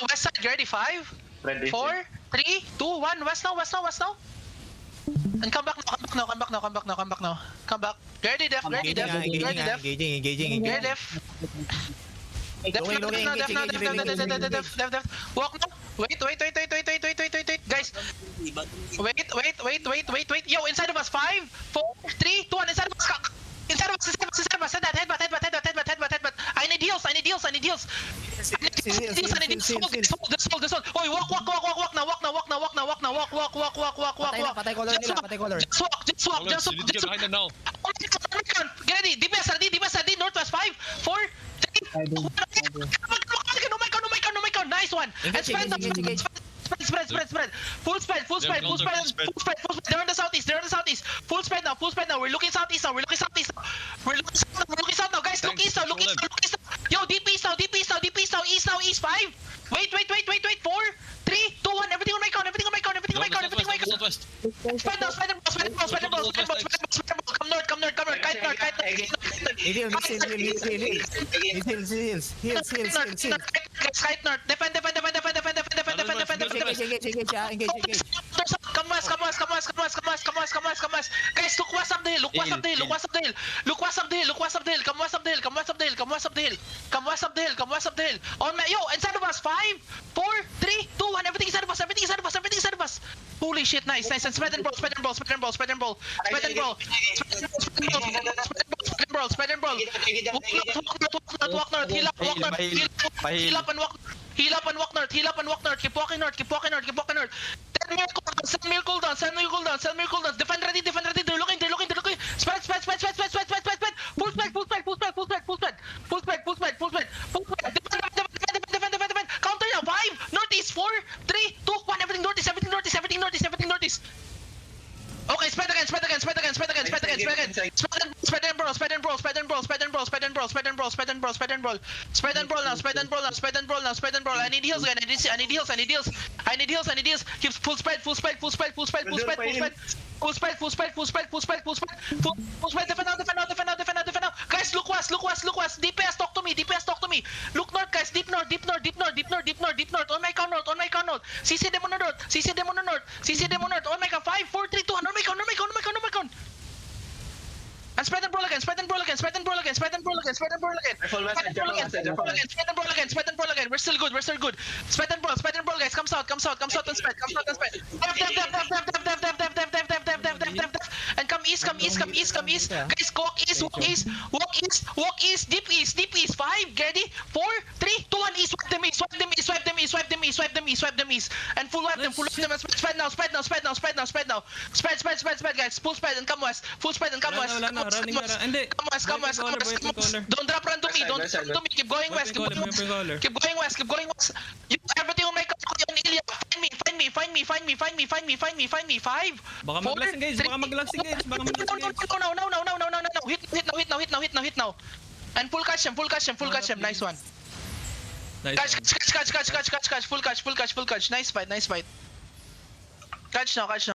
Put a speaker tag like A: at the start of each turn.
A: west side. You ready? 5, 4, 3, 2, 1. West now. And come back now. Come back. Ready, def.
B: Engaging.
A: Ready, def. Def. Walk now. Wait. Guys. Wait. Yo, inside of us. 5, 4, 3, 2, 1. Inside of us. Headbutt. I need heals. This one. Oh, walk now.
B: Patay color.
A: Just walk.
C: You need to get behind them now.
A: Get ready. DPS ready. Northwest. 5, 4, 3, 2, 1. Oh my god. Nice one. And spread. Full spread. They're in the southeast. Full spread now. We're looking southeast now. We're looking south now. Guys, look east now. Yo, deep east now. East 5. Wait. 4, 3, 2, 1. Everything on my count.
C: Northwest.
A: Spread now. Come north. Kite north.
B: Heals.
A: Kite north. Defend.
B: Engage.
A: Come west. Guys, look west up the hill. Come west up the hill. On my, yo, inside of us. 5, 4, 3, 2, 1. Everything inside of us. Holy shit, nice. And spread and brawl. Walk north. Heal up and walk north. Keep walking north. 10 mil cooldown. Defend ready. They're looking. Spread. Full spread. Defend. Counter now. 5, northeast. 4, 3, 2, 1. Everything northeast. Okay, spread again. Spread and brawl. I need heals again. I need heals. Keep full spread. Defend now. Guys, look west. DPS, talk to me. Look north, guys. Deep north. On my count north. CC them on the north. On my count. 5, 4, 3, 2, 1. On my count. And spread and brawl again. Spread and brawl again. Spread and brawl again. We're still good. Spread and brawl, guys. Come south and spread. Def. And come east. Guys, walk east. Deep east. 5, get ready. 4, 3, 2, 1. East. Swipe them east. And full wipe them. And spread now. Spread, guys. Full spread and come west. Come west. Come west. Don't drop run to me. Keep going west. You, everything on my count. Ilya, find me. 5,
C: Baka
A: 4,
C: mag-last engage.
A: 3,
C: No.
A: Hit now. And full catch him. Nice one. Catch. Full catch. Nice fight. Catch now.